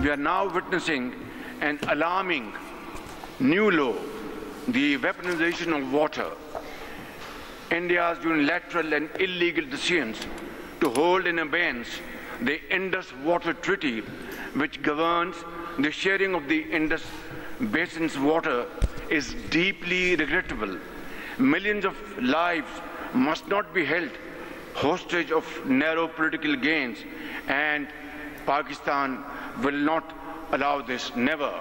we are now witnessing an alarming new law, the weaponization of water. India's unilateral and illegal decisions to hold in abeyance the Indus Water Treaty, which governs the sharing of the Indus Basin's water, is deeply regrettable. Millions of lives must not be held hostage of narrow political gains, and Pakistan will not allow this, never.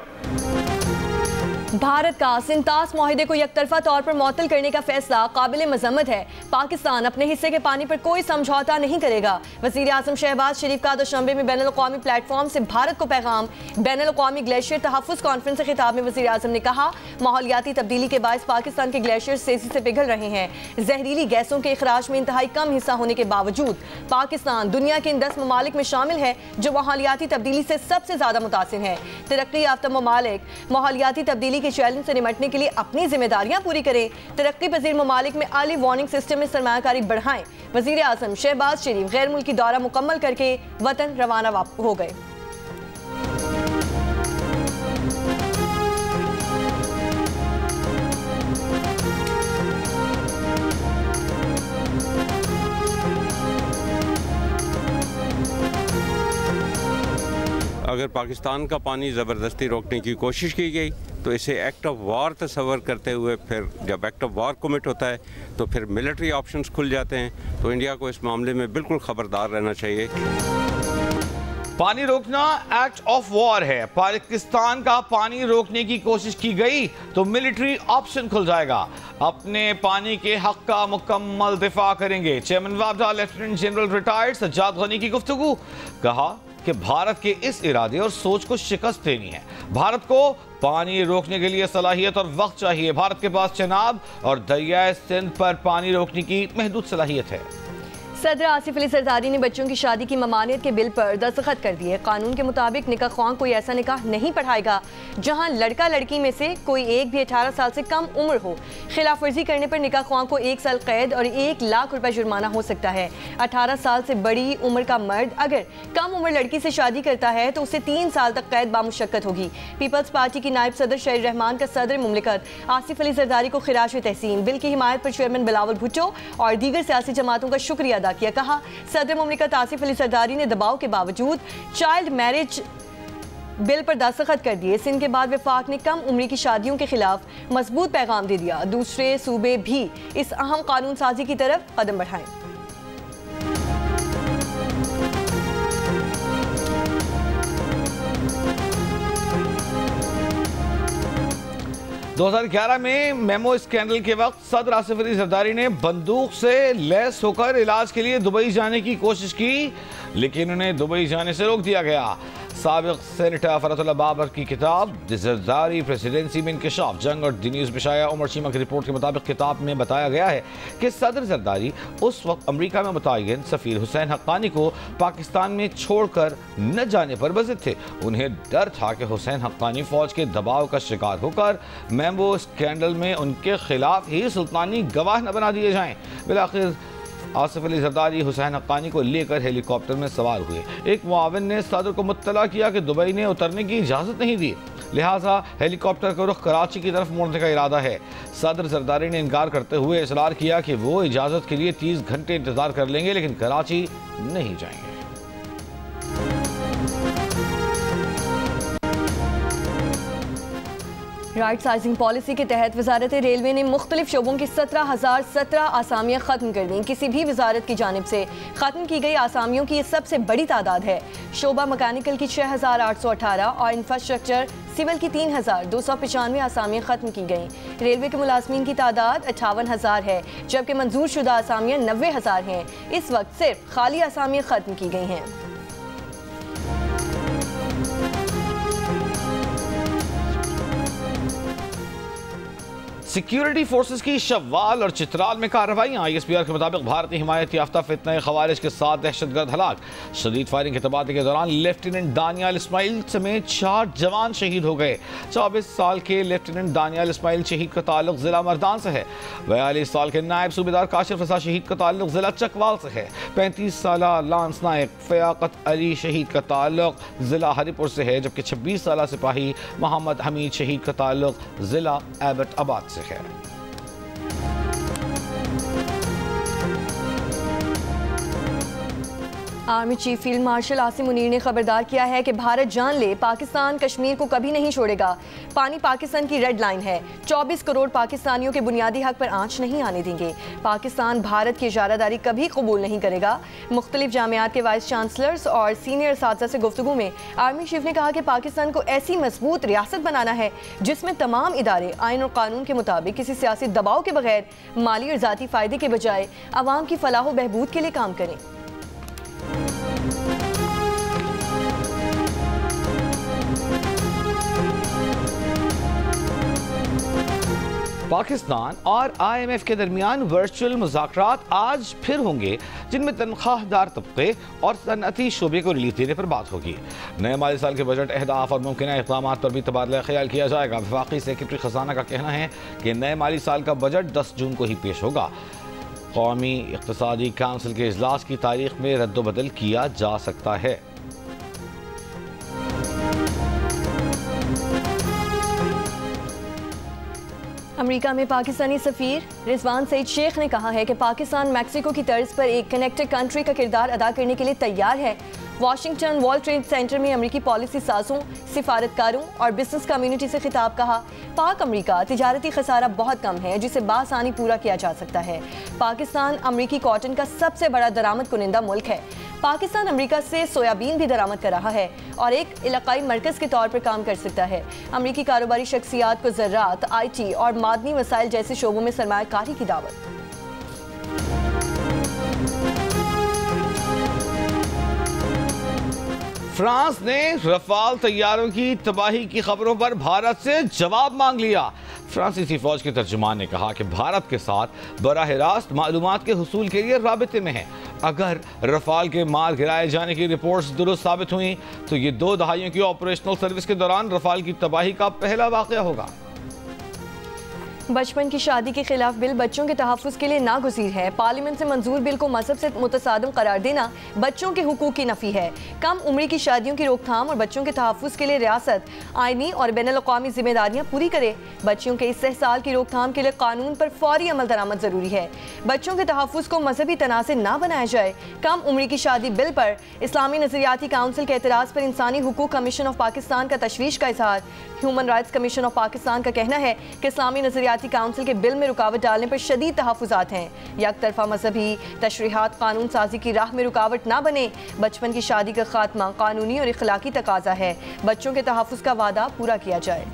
Bharat का सिंतास मुआहिदे को यकतरफा तौर पर मुअत्तल करने का फैसला काबिल मजम्मत है। पाकिस्तान अपने हिस्से के पानी पर कोई समझौता नहीं करेगा। वज़ीर आज़म शहबाज शरीफ का दुशंबे में बैनुल अक़वामी प्लेटफॉर्म से भारत को पैगाम। बैनुल अक़वामी ग्लेशियर तहफ़्फ़ुज़ कॉन्फ्रेंस से खिताब में वज़ीर आज़म ने कहा, माहौलियाती तब्दीली के बायस पाकिस्तान के ग्लेशियर तेज़ी से पिघल रहे हैं। जहरीली गैसों के इखराज में इंतहाई कम हिस्सा होने के बावजूद पाकिस्तान दुनिया के इन 10 ममालिक में शामिल है जो माहौलियाती तब्दीली से सबसे ज़्यादा मुतासिर हैं। तरक्की याफ्ता ममालिक माहौलियाती तब्दीली के चैलेंज से निमटने के लिए अपनी जिम्मेदारियां पूरी करें। तरक्की पजीर ममालिक में अर्ली वार्निंग सिस्टम में सरमायाकारी बढ़ाएं। वज़ीर आज़म शहबाज शरीफ गैर मुल्की दौरा मुकम्मल करके वतन रवाना हो गए। अगर पाकिस्तान का पानी ज़बरदस्ती रोकने की कोशिश की गई तो इसे एक्ट ऑफ वार तस्वर करते हुए फिर जब एक्ट ऑफ वार कमिट होता है तो फिर मिलिट्री ऑप्शंस खुल जाते हैं। तो इंडिया को इस मामले में बिल्कुल ख़बरदार रहना चाहिए। पानी रोकना एक्ट ऑफ वॉर है। पाकिस्तान का पानी रोकने की कोशिश की गई तो मिलिट्री ऑप्शन खुल जाएगा। अपने पानी के हक का मुकम्मल दिफा करेंगे। चेयरमैन वापडा lieutenant general retired Sajjad Ghani की गुफ्तगू। कहा कि भारत के इस इरादे और सोच को शिकस्त देनी है। भारत को पानी रोकने के लिए सलाहियत और वक्त चाहिए। भारत के पास चेनाब और दरियाए सिंध पर पानी रोकने की महदूद सलाहियत है। सदर आसिफ अली जरदारी ने बच्चों की शादी की ममानियत के बिल पर दस्तखत कर दिए। कानून के मुताबिक निकाह ख्वां कोई ऐसा निकाह नहीं पढ़ाएगा जहां लड़का लड़की में से कोई एक भी 18 साल से कम उम्र हो। खिलाफ वर्जी करने पर निकाह ख्वां को 1 साल कैद और 1 लाख रुपए जुर्माना हो सकता है। 18 साल से बड़ी उम्र का मर्द अगर कम उम्र लड़की से शादी करता है तो उसे 3 साल तक कैद बामुशक्कत होगी। पीपल्स पार्टी की नायब सदर शहर रहमान का सदर मुमलिकत आसिफ अली जरदारी को खिराज तहसीन। बिल की हिमायत पर चेयरमैन बिलावल भुट्टो और दीगर सियासी जमातों का शुक्रिया अदा किया। कहा, सदर मुमलिकत आसिफ अली जरदारी ने दबाव के बावजूद चाइल्ड मैरिज बिल पर दस्तखत कर दिए। सिंध के बाद वफाक ने कम उम्री की शादियों के खिलाफ मजबूत पैगाम दे दिया। दूसरे सूबे भी इस अहम कानून साजी की तरफ कदम बढ़ाएं। 2011 में मेमो स्कैंडल के वक्त सदर आसिफ अली जरदारी ने बंदूक से लैस होकर इलाज के लिए दुबई जाने की कोशिश की, लेकिन उन्हें दुबई जाने से रोक दिया गया। साबिक सेनेटर फरतुल्लाह बाबर की किताब जरदारी प्रेसिडेंसी में इंकशाफ जंग और दी में शाया उमर चीमा की रिपोर्ट के मुताबिक किताब में बताया गया है कि सदर जरदारी उस वक्त अमरीका में मुतय्यन सफ़ीर हुसैन हक्कानी को पाकिस्तान में छोड़कर न जाने पर बज़िद थे। उन्हें डर था कि हुसैन हक्कानी फौज के दबाव का शिकार होकर मेमो स्कैंडल में उनके खिलाफ ही सुल्तानी गवाह न बना दिए जाएं। बिलाखिर आसिफ अली जरदारी हुसैन हक्कानी को लेकर हेलीकॉप्टर में सवार हुए। एक मुआविन ने सदर को मुत्तला किया कि दुबई ने उतरने की इजाज़त नहीं दी, लिहाजा हेलीकॉप्टर का रुख कराची की तरफ मोड़ने का इरादा है। सदर जरदारी ने इनकार करते हुए इसरार किया कि वो इजाज़त के लिए 30 घंटे इंतजार कर लेंगे, लेकिन कराची नहीं जाएंगे। राइट साइजिंग पॉलिसी के तहत वजारत रेलवे ने मुख्तलिफ शोबों की 17,017 आसामियाँ ख़त्म कर दी। किसी भी वजारत की जानिब से ख़त्म की गई आसामियों की ये सबसे बड़ी तादाद है। शोबा मकैनिकल की 6,818 और इंफ्रास्ट्रक्चर सिविल की 3,295 आसामियाँ ख़त्म की गईं। रेलवे के मुलाजमीन की तादाद 58,000 है, जबकि मंजूर शुदा आसामियाँ 90,000 हैं। इस वक्त सिर्फ खाली आसामियाँ ख़त्म की गई हैं। सिक्योरिटी फोर्सेस की शव्वाल और चित्राल में कार्रवाइयां। ISPR के मुताबिक भारतीय हिमायत याफ्ता फितना खवारिज के 7 दहशतगर्द हलाक। शदीद फायरिंग के तबादले के दौरान लेफ्टिनेंट दानियाल इस्माइल समेत 4 जवान शहीद हो गए। 24 साल के लेफ्टिनेंट दानियाल इस्माइल शहीद का ताल्लुक जिला मर्दान से है। 42 साल के नायब सूबेदार काशिफ रजा शहीद का ताल्लुक जिला चकवाल से है। 35 साल लांस नायक फयाकत अली शहीद का ताल्लुक जिला हरिपुर से है, जबकि 26 साल सिपाही मोहम्मद हमीद शहीद का ताल्लुक जिला एबटाबाद से है। Army chief field marshal Asim Munir ने खबरदार किया है कि भारत जान ले, पाकिस्तान कश्मीर को कभी नहीं छोड़ेगा। पानी पाकिस्तान की रेड लाइन है। 24 करोड़ पाकिस्तानियों के बुनियादी हक पर आंच नहीं आने देंगे। पाकिस्तान भारत की इजारादारी कभी कबूल नहीं करेगा। मुख्तलिफ जामियात के वाइस चांसलर्स और सीनियर असातिज़ा से गुफ्तगू में आर्मी चीफ ने कहा कि पाकिस्तान को ऐसी मजबूत रियासत बनाना है जिसमें तमाम इदारे आइन और कानून के मुताबिक किसी सियासी दबाव के बगैर माली और ज़ाती फ़ायदे के बजाय आवाम की फलाह व बहबूद के लिए काम करें। पाकिस्तान और IMF के दरमियान वर्चुअल मुज़ाकरात आज फिर होंगे, जिनमें तनख्वाहदार तबके और सनअती शोबे को रिलीफ देने पर बात होगी। नए माली साल के बजट अहदाफ और मुमकिन इक़दामात पर भी तबादला ख्याल किया जाएगा। वफाकी सेक्रेटरी खजाना का कहना है कि नए माली साल का बजट 10 जून को ही पेश होगा। कौमी इक़्तिसादी काउंसिल के इजलास की तारीख में रद्दोबदल किया जा सकता है। अमेरिका में पाकिस्तानी सफ़ीर रिजवान सईद शेख ने कहा है कि पाकिस्तान मैक्सिको की तर्ज पर एक कनेक्टेड कंट्री का किरदार अदा करने के लिए तैयार है। वाशिंगटन वर्ल्ड ट्रेड सेंटर में अमेरिकी पॉलिसी साजों, सिफारतकारों और बिजनेस कम्युनिटी से खिताब कहा, पाक अमेरिका तिजारती खसारा बहुत कम है जिसे बासानी पूरा किया जा सकता है। पाकिस्तान अमेरिकी कॉटन का सबसे बड़ा दरामद कुनिंदा मुल्क है। पाकिस्तान अमेरिका से सोयाबीन भी दरामद कर रहा है और एक इलाकाई मरकज़ के तौर पर काम कर सकता है। अमेरिकी कारोबारी शख्सियात को ज़राअत, IT और मादनी वसाइल जैसे शोबों में सरमायाकारी की दावत। फ्रांस ने रफाल तैयारों की तबाही की खबरों पर भारत से जवाब मांग लिया। फ्रांसीसी फौज के तर्जुमान ने कहा कि भारत के साथ बराह रास्त मालूमात के हुसूल के लिए राबिते में है। अगर रफाल के मार गिराए जाने की रिपोर्ट्स दुरुस्त साबित हुई तो ये 2 दहाइयों की ऑपरेशनल सर्विस के दौरान रफाल की तबाही का पहला वाक़या होगा। बचपन की शादी के खिलाफ बिल बच्चों के तहफ़्फ़ुज़ के लिए नागुज़ीर है। पार्लियामेंट से मंजूर बिल को मजहब से मुतसादम करार देना बच्चों के हुकूक की नफ़ी है। कम उम्री की शादियों की रोकथाम और बच्चों के तहफ़्फ़ुज़ के लिए रियासत आइनी और बैनुल-अक़वामी जिम्मेदारियाँ पूरी करे। बच्चों के इस्तेहसाल की रोकथाम के लिए कानून पर फौरी अमल दरामद ज़रूरी है। बच्चों के तहफ़्फ़ुज़ को मजहबी तनाज़ ना बनाया जाए। कम उम्री की शादी बिल पर इस्लामी नज़रियाती काउंसिल के एतराज़ पर इंसानी हुकूक कमीशन ऑफ पाकिस्तान का तशवीश का इज़हार। Human rights commission of Pakistan का कहना है कि इस्लामी नज़रियाती काउंसिल के बिल में रुकावट डालने पर शदीद तहफ़्फ़ुज़ात हैं। यकतरफा मजहबी तशरीहात कानून साजी की राह में रुकावट ना बने। बचपन की शादी का खात्मा कानूनी और इखलाकी तकाजा है। बच्चों के तहफ़्फ़ुज़ का वादा पूरा किया जाए।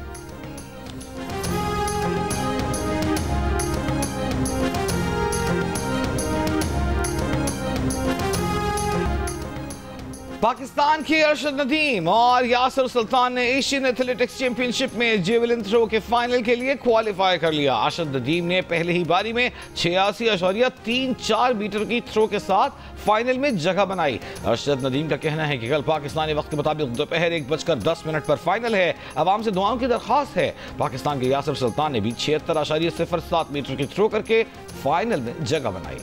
पाकिस्तान के अरशद नदीम और यासिर सुल्तान ने एशियन एथलेटिक्स चैंपियनशिप में जेवलिन थ्रो के फाइनल के लिए क्वालिफाई कर लिया। अरशद नदीम ने पहले ही बारी में 86.34 मीटर की थ्रो के साथ फाइनल में जगह बनाई। अरशद नदीम का कहना है कि कल पाकिस्तानी वक्त के मुताबिक दोपहर 1:10 पर फाइनल है। अवाम से दुआओं की दरख्वास्त है। पाकिस्तान के यासिर सुल्तान ने भी 76.07 मीटर की थ्रो करके फाइनल में जगह बनाई।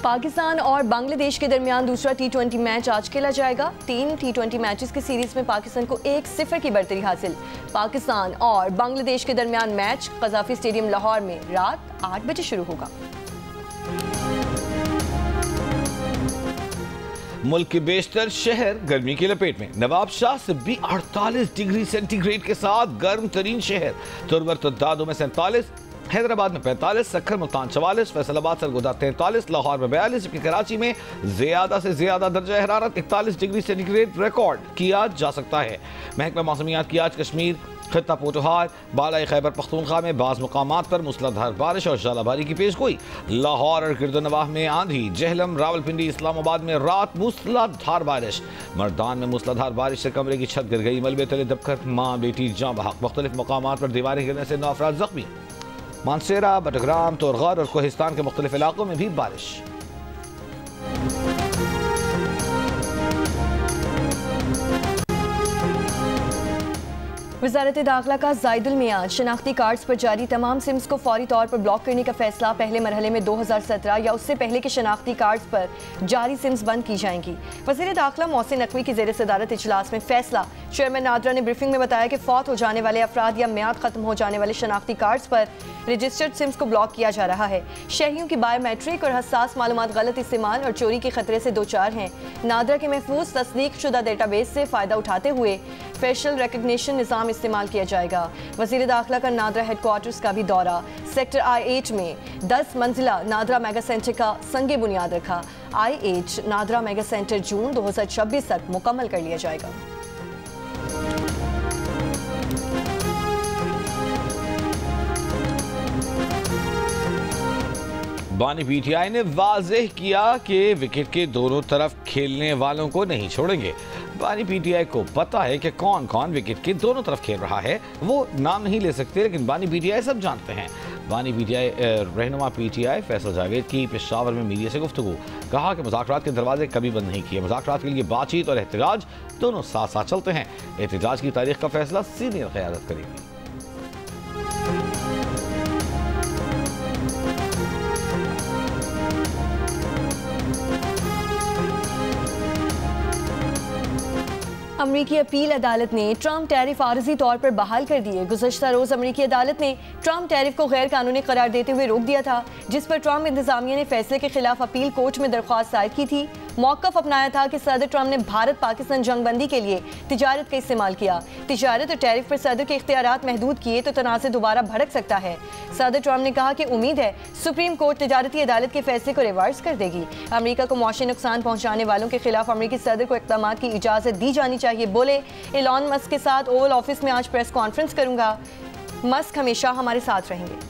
पाकिस्तान और बांग्लादेश के दरमियान दूसरा T20 मैच आज खेला जाएगा। 3 T20 मैचेस की सीरीज में पाकिस्तान को 1-0 की बढ़तरी हासिल। पाकिस्तान और बांग्लादेश के दरमियान मैच कज़ाफी स्टेडियम लाहौर में रात 8 बजे शुरू होगा। मुल्क के बेशतर शहर गर्मी की लपेट में। नवाब शाह से भी 48 डिग्री सेंटीग्रेड के साथ गर्म तरीन शहर। तुरवर तदादों में 47, हैदराबाद में 45, सक्खर मुल्तान 44, फैसलाबाद सरगोदा 43, लाहौर में 42, जबकि कराची में ज्यादा से ज्यादा दर्जा हरारत 41 डिग्री सेंटीग्रेड रिकॉर्ड किया जा सकता है। महकमा मौसमियात की आज कश्मीर, खित्ता पोटोहार बालाई खैबर पख्तूनख्वा में बाज़ मुकामात पर मूसलाधार बारिश और जालाबारी की पेशगोई। लाहौर और गिरदोनवाह में आंधी, जहलम, रावलपिंडी, इस्लामाबाद में रात मूसलाधार बारिश। मर्दान में मूसलाधार बारिश से कमरे की छत गिर गई, मलबे तले दबकर माँ बेटी जाँ बहक। मुख्तलिफ मकामात पर दीवारें गिरने से 9 अफराद जख्मी। मानसेरा, बटग्राम, तोरगढ़ और कोहिस्तान के मुख्तलिफ इलाकों में भी बारिश। वज़ारत दाखिला का ज़ायदुल मियाद शनाख्ती कार्ड्स पर जारी तमाम सिम्स को फौरी तौर पर ब्लॉक करने का फैसला। पहले मरहले में 2017 या उससे पहले के शनाख्ती कार्ड्स पर जारी सिम्स बंद की जाएंगी। वज़ीर दाखिला मोहसिन नकवी की ज़ेर सदारत इजलास में फैसला। चेयरमैन नादरा ने ब्रीफिंग में बताया कि फौत हो जाने वाले अफराद या म्याद खत्म हो जाने वाले शनाख्ती कार्ड्स पर रजिस्टर्ड सिम्स को ब्लॉक किया जा रहा है। शहरियों की बायोमेट्रिक और हसास मालूमात गलत इस्तेमाल और चोरी के खतरे से दो चार हैं। नादरा के महफूज तस्दीक शुदा डेटाबेस से फ़ायदा उठाते हुए फेशियल रिकग्निशन निज़ाम इस्तेमाल किया जाएगा। वज़ीर दाखिला का नादरा हेडक्वार्टर्स का भी दौरा। सेक्टर I-8 में 10 मंजिला नादरा मेगा सेंटर का संगे बुनियाद रखा। I-8 नादरा मेगा सेंटर जून 2026 तक मुकम्मल कर लिया जाएगा। बानी पीटीआई ने वाज़ेह किया कि विकेट के दोनों तरफ खेलने वालों को नहीं छोड़ेंगे। बानी पीटीआई को पता है कि कौन कौन विकेट के दोनों तरफ खेल रहा है। वो नाम नहीं ले सकते, लेकिन बानी पीटीआई सब जानते हैं। बानी पीटीआई रहनुमा पीटीआई फैसल जावेद की पेशावर में मीडिया से गुफ्तगू। कहा कि मुज़ाकरात के दरवाजे कभी बंद नहीं किए। मुज़ाकरात के लिए बातचीत और एहतजाज दोनों साथ साथ चलते हैं। एहतजाज की तारीख का फैसला सीनियर क़यादत करेगी। अमरीकी अपील अदालत ने ट्रंप टैरिफ आरजी तौर पर बहाल कर दिए। गुज़श्ता रोज़ अमरीकी अदालत ने ट्रंप टैरिफ को गैर कानूनी करार देते हुए रोक दिया था, जिस पर ट्रंप इंतजामिया ने फैसले के खिलाफ अपील कोर्ट में दरख्वास्त दायर की थी। मौक़िफ़ अपनाया था कि सदर ट्रंप ने भारत पाकिस्तान जंगबंदी के लिए तिजारत का इस्तेमाल किया। तिजारत और टैरिफ पर सदर के इख्तियारात महदूद किए तो तनाज़े दोबारा भड़क सकता है। सदर ट्रंप ने कहा कि उम्मीद है सुप्रीम कोर्ट तिजारती अदालत के फैसले को रिवर्स कर देगी। अमरीका को मौशी नुकसान पहुँचाने वालों के खिलाफ अमरीकी सदर को इक़दाम की इजाज़त दी जानी चाहिए। बोले, एलॉन मस्क के साथ ओवल ऑफिस में आज प्रेस कॉन्फ्रेंस करूंगा। मस्क हमेशा हमारे साथ रहेंगे।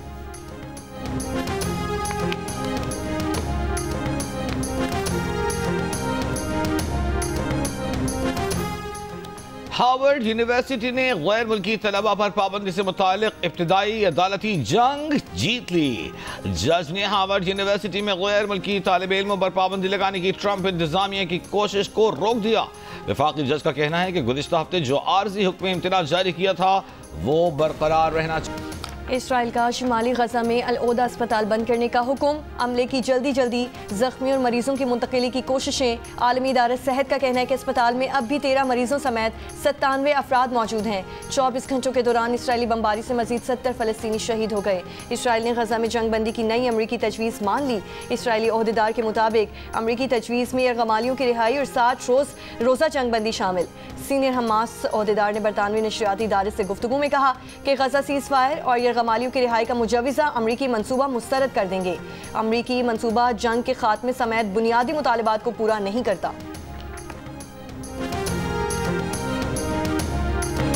हार्वर्ड यूनिवर्सिटी ने गैर मुल्की तलबा पर पाबंदी से मुतालिक इब्तिदाई अदालती जंग जीत ली। जज ने हार्वर्ड यूनिवर्सिटी में गैर मुल्की तालिब इल्मों पर पाबंदी लगाने की ट्रंप इंतजामिया की कोशिश को रोक दिया। वफाकी जज का कहना है कि गुज़िश्ता हफ्ते जो आर्जी हुक्म इम्तिनाज़ जारी किया था वो बरकरार रहना चाहिए। इसराइल का शुमाली गजा में अल-ओदा अस्पताल बंद करने का हुक्म। अमले की जल्दी जख्मी और मरीजों की मुंतकिली की कोशिशें। आलमी इदारा सेहत का कहना है कि अस्पताल में अब भी 13 मरीजों समेत 97 अफराद मौजूद हैं। 24 घंटों के दौरान इसराइली बमबारी से मजीद 70 फ़लस्तीनी शहीद हो गए। इसराइल ने गजा में जंगबंदी की नई अमरीकी तजवीज़ मान ली। इसराइली ओहदेदार के मुताबिक अमरीकी तजवीज़ में यरगमालियों की रिहाई और 60 रोज़ा जंगबंदी शामिल। सीनियर हमास ओहदेदार ने बरतानवी नशरियाती इदारे से गुफ्तगू में कहा कि गजा सीज़ फायर और गमालियों की रिहाई का मुजवज़ा अमरीकी मंसूबा मुस्तरद कर देंगे। अमरीकी मंसूबा जंग के खात्मे समेत बुनियादी मुतालिबात को पूरा नहीं करता।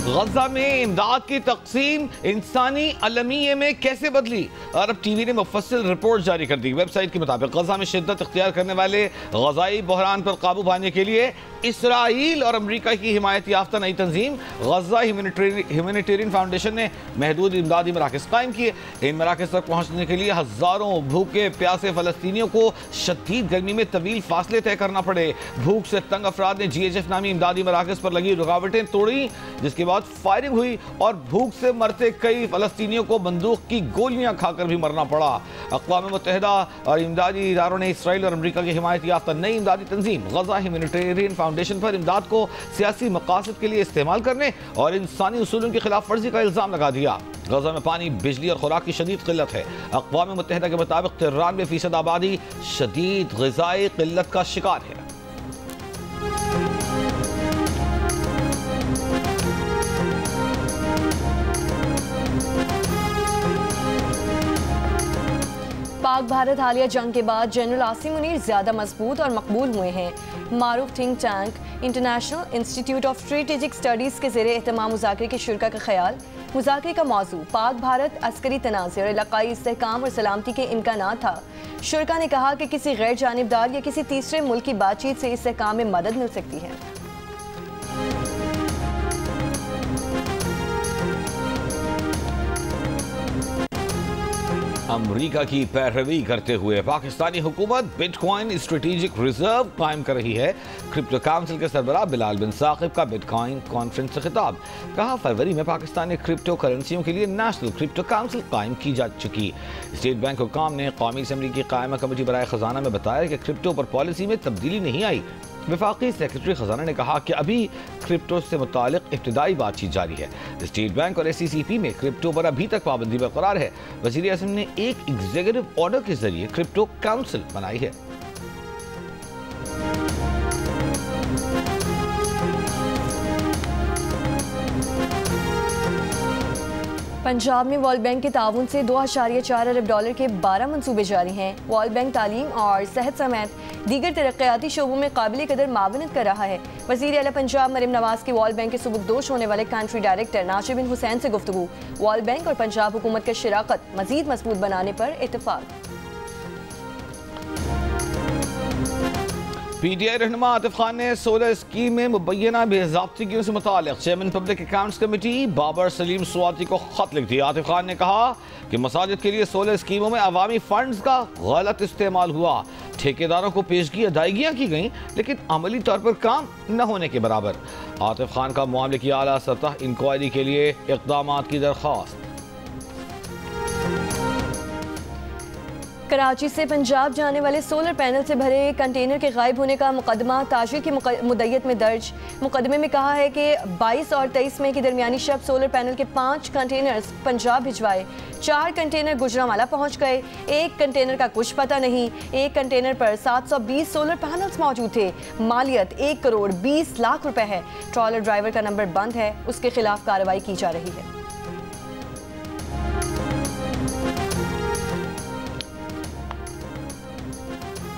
गजा में इमदाद की तकसीम इंसानी अलमिये में कैसे बदली? अरब टीवी ने मुफस्सिल रिपोर्ट जारी कर दी। वेबसाइट के मुताबिक गजा में शिद्दत इख्तियार करने वाले गजाई बहरान पर काबू पाने के लिए इसराइल और अमरीका की हिमायत याफ्ता नई तंजीम गजा ह्यूमैनिटेरियन फाउंडेशन ने महदूद इमदादी मराकज़ कायम किए। इन मराकज़ तक पहुँचने के लिए हज़ारों भूखे प्यासे फ़लस्तीनियों को शदीद गर्मी में तवील फासले तय करना पड़े। भूख से तंग अफराद ने GHF नामी इमदादी मराकज़ पर लगी रुकावटें तोड़ी, जिसके बाद फायरिंग हुई और भूख से मरते कई फ़लस्तीनियों को बंदूक की गोलियां खाकर भी मरना पड़ा। अक़वाम मुत्तहिदा और इमदादी इदारों ने इसराइल और अमरीका की हिमायत याफ्ता नई इमदादी तंजीम गजा ह्यूमैनिटेरियन फाउंडेशन पर इमदाद को सियासी मकासद के लिए इस्तेमाल करने और इंसानी उसूलों की खिलाफ वर्जी का इल्ज़ाम लगा दिया। गजा में पानी, बिजली और खुराक की शदीद किल्लत है। अक़वाम मुत्तहिदा के मुताबिक 93% आबादी शदीद ग़िज़ाई किल्लत का शिकार है। पाक भारत हालिया जंग के बाद जनरल आसिम मुनीर ज़्यादा मजबूत और मकबूल हुए हैं। मारूफ think tank international institute of strategic studies के ज़रिए एहतमाम मुज़ाकरे की शुरा का ख्याल। मुज़ाकरे का मौजू पाक भारत अस्करी तनाज़ और इलाकाई इस्तेहकाम और सलामती के इम्कानात था। शुरका ने कहा कि किसी गैर जानिबदार या किसी तीसरे मुल्क की बातचीत से इस्तेहकाम में मदद मिल सकती है। अमरीका की पैरवी करते हुए पाकिस्तानी हुकूमत बिटकॉइन स्ट्रेटेजिक रिजर्व कायम कर रही है। क्रिप्टो काउंसिल के सरबराह बिलाल बिन साकिब का बिटकॉइन कॉन्फ्रेंस से खिताब। कहा, फरवरी में पाकिस्तान ने क्रिप्टो करेंसियों के लिए नेशनल क्रिप्टो काउंसिल कायम की जा चुकी। स्टेट बैंक हुकाम ने कौमी असम्बली की कायमा कमेटी बराए खजाना में बताया कि क्रिप्टो पर पॉलिसी में तब्दीली नहीं आई। वफाकी सेक्रेटरी खजाना ने कहा कि अभी क्रिप्टो से मुतालिक इब्तिदाई बातचीत जारी है। स्टेट बैंक और SCCP में क्रिप्टो पर अभी तक पाबंदी बरकरार है। वज़ीर आज़म ने एक एग्जीक्यूटिव ऑर्डर के जरिए क्रिप्टो काउंसिल बनाई है। पंजाब में वर्ल्ड बैंक के ताउन से $2.4 अरब के 12 मनसूबे जारी हैं। वर्ल्ड बैंक तालीम और सेहत समेत दीगर तरक्याती शोबों में काबिल कदर मावनत कर रहा है। वज़ीर आला पंजाब मरीम नवाज की वर्ल्ड बैंक के सुबुकदोश होने वाले कंट्री डायरेक्टर नासिर बिन हुसैन से गुफ्तगू। वर्ल्ड बैंक और पंजाब हुकूमत की शराकत मजीद मजबूत बनाने पर इत्तेफाक। PTI रहनुमा आतिफ खान ने 16 स्कीम में मुबैना बेज़ाब्तिगियों से मुतालिक chairman public accounts committee Babar Saleem Swati को खत लिख दिया। आतिफ खान ने कहा कि मसाजिद के लिए 16 स्कीमों में अवामी फंड्स का गलत इस्तेमाल हुआ। ठेकेदारों को पेशगी अदायगियाँ की गईं, लेकिन अमली तौर पर काम न होने के बराबर। आतिफ खान का मामले की आला सतह इंक्वायरी के लिए इक़दाम की दरख्वास्त। कराची से पंजाब जाने वाले सोलर पैनल से भरे कंटेनर के गायब होने का मुकदमा ताशीर की मुद्दत में दर्ज। मुकदमे में कहा है कि 22 और 23 मई के दरमियानी शब सोलर पैनल के 5 कंटेनर्स पंजाब भिजवाए। 4 कंटेनर गुजरांवाला पहुंच गए। 1 कंटेनर का कुछ पता नहीं। 1 कंटेनर पर 720 सोलर पैनल्स मौजूद थे। मालियत 1 करोड़ 20 लाख रुपए है। ट्रॉलर ड्राइवर का नंबर बंद है, उसके खिलाफ कार्रवाई की जा रही है।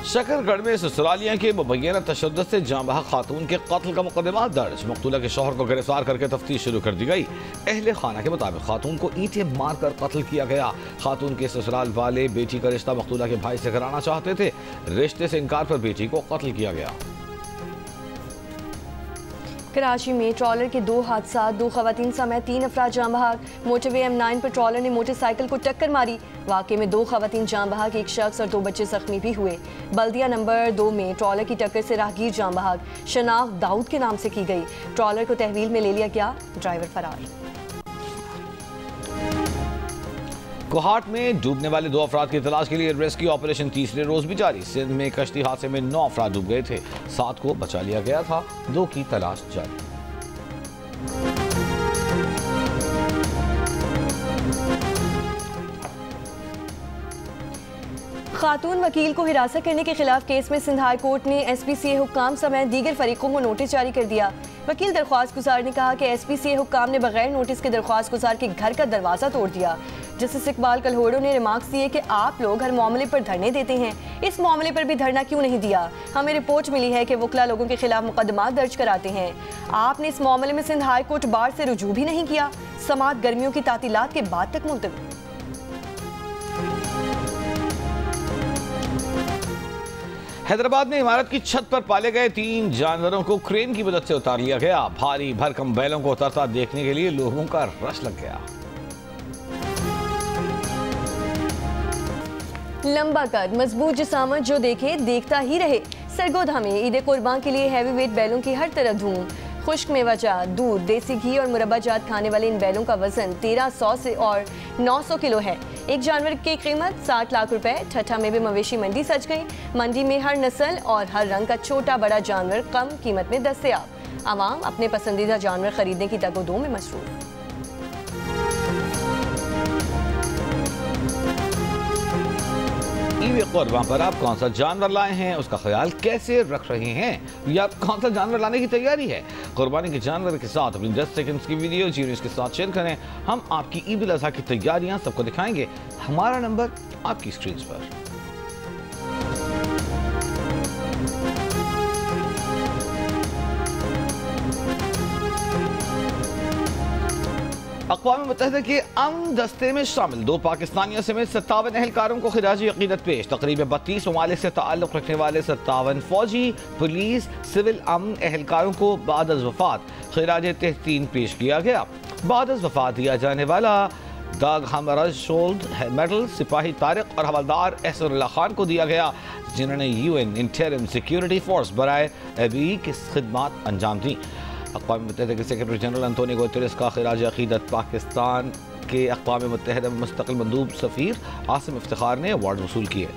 शकरगढ़ में ससुरालियां के मुबैना तशद्दुद से जांबहा खातून के कत्ल का मुकदमा दर्ज। मकतूला के शौहर को गिरफ्तार करके तफ्तीश शुरू कर दी गई। अहले खाना के मुताबिक खातून को ईंटें मारकर कत्ल किया गया। खातून के ससुराल वाले बेटी का रिश्ता मकतूला के भाई से कराना चाहते थे। रिश्ते से इनकार पर बेटी को कत्ल किया गया। कराची में ट्रॉलर के 2 हादसा, 2 खवातीन समेत 3 अफराद जाँ बहक। मोटरवे M9 पर ट्रॉलर ने मोटरसाइकिल को टक्कर मारी। वाक़े में 2 खवातीन जाँ बहक, 1 शख्स और 2 बच्चे जख्मी भी हुए। बल्दिया नंबर 2 में ट्रॉलर की टक्कर से राहगीर जाँ बहक। शनाख्त दाऊद के नाम से की गई। ट्रॉलर को तहवील में ले लिया गया, ड्राइवर फरार। कोहाट में डूबने वाले 2 अफराद की तलाश के लिए रेस्क्यू ऑपरेशन तीसरे रोज भी जारी। सिंध में कश्ती हादसे में 9 अफराद डूब गए थे। 7 को बचा लिया गया था, 2 की तलाश जारी। खातून वकील को हिरासत करने के खिलाफ केस में सिंध हाई कोर्ट ने SPCA हुक्काम समेत दीगर फरीकों को नोटिस जारी कर दिया। वकील दरख्वास्त गुजार ने कहा कि SPCA हुक्काम ने बगैर नोटिस के दरख्वास्त गुजार के घर का दरवाजा तोड़ दिया। जस्टिस इकबाल कलहोड़ो ने रिमार्क्स दिए कि आप लोग हर मामले पर धरने देते हैं, इस मामले पर भी धरना क्यों नहीं दिया? हमें रिपोर्ट मिली है कि वकला लोगों के खिलाफ मुकदमा दर्ज कराते हैं। आपने इस मामले में सिंध हाई कोर्ट बार से रुजू भी नहीं किया। समात गर्मियों की तातीलात के बाद तक मुलतवी। हैदराबाद में इमारत की छत पर पाले गए 3 जानवरों को क्रेन की मदद से उतार लिया गया। भारी भरकम बैलों को उतरता देखने के लिए लोगों का रश लग गया। लंबा कद, मजबूत जिसामत, जो देखे देखता ही रहे। सरगोधा में ईद कुर्बान के लिए हैवी वेट बैलों की हर तरफ धूम। खुश्क मेवाजात, दूध, देसी घी और मुरब्बाजात खाने वाले इन बैलों का वजन 1300 से और 900 किलो है। एक जानवर की कीमत 60 लाख रुपए। ठट्ठा में भी मवेशी मंडी सज गई। मंडी में हर नस्ल और हर रंग का छोटा बड़ा जानवर कम कीमत में दस्तयाब। आवाम अपने पसंदीदा जानवर खरीदने की तगोदो में मसरूफ। ईद कुर्बान पर आप कौन सा जानवर लाए हैं, उसका ख्याल कैसे रख रहे हैं, या कौन सा जानवर लाने की तैयारी है? कुर्बानी के जानवर के साथ अपनी 10 सेकंड्स की वीडियो जी न्यूज़ के साथ शेयर करें। हम आपकी ईद उल अज़हा की तैयारियां सबको दिखाएंगे। हमारा नंबर आपकी स्क्रीन पर। अक़वाम मुत्तहिदा के अमन दस्ते में शामिल 2 पाकिस्तानियों समेत 57 अहलकारों को खिराजी अक़ीदत पेश। तकरीबन 32 ममालिक से ताल्लुक़ रखने वाले 57 फौजी, पुलिस, सिविल अमन अहलकारों को बाद अज़ वफ़ात खिराज तहसीन पेश किया गया। बाद अज़ वफ़ात दिया जाने वाला दाग हमरज शोल्ड मेडल सिपाही तारिक और हवलदार एहसानुल्लाह खान को दिया गया, जिन्होंने UN इंटरिम सिक्योरिटी फोर्स बराए अबी की खिदमत अंजाम दी। अक़वाम मुत्तहिदा के सेक्रेटरी जनरल अंतोनियो गुतेरेस का खिराज अक़ीदत पाकिस्तान के अक़वाम मुत्तहिदा में मुस्तक़िल मंदूब सफ़ीर आसिम इफ्तिखार ने अवार्ड वसूल किए।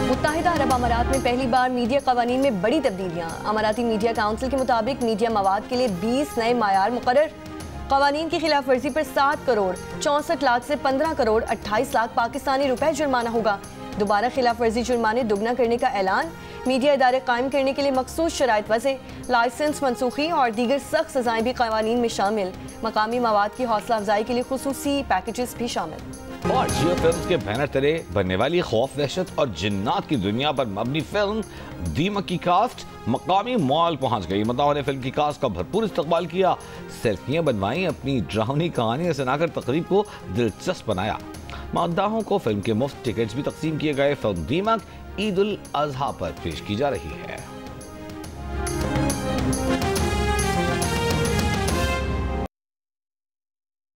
मुत्तहिदा अरब अमारात में पहली बार मीडिया क़वानीन में बड़ी तब्दीलियाँ। अमाराती मीडिया काउंसिल के मुताबिक मीडिया मवाद के लिए 20 नए मायार मुकर्रर। क़वानीन की खिलाफ वर्जी पर 7 करोड़ 64 लाख से 15 करोड़ 28 लाख पाकिस्तानी रुपए जुर्माना होगा। दोबारा खिलाफ वर्जी जुर्माने दुगना करने का ऐलान। मीडिया इदारे कायम करने के लिए मखसूस शराइत वज़े, लाइसेंस मनसूखी और दीगर सख्त सजाएं भी क़वानीन में शामिल। मकामी मवाद की हौसला अफजाई के लिए खुसूसी पैकेजेस भी शामिल। और जियो फिल्म्स के बैनर तले बनने वाली खौफ, वहशत और जिन्नात की दुनिया पर मबनी फिल्म दीमक की कास्ट मकामी मॉल पहुंच गई। मद्दाहों ने फिल्म की कास्ट का भरपूर इस्तकबाल किया, सेल्फियां बनवाई, अपनी डरावनी कहानियां सुनाकर तकरीब को दिलचस्प बनाया। मद्दाहों को फिल्म के मुफ्त टिकट्स भी तकसीम किए गए। फिल्म दीमक ईद उल अज़हा पर पेश की जा रही है।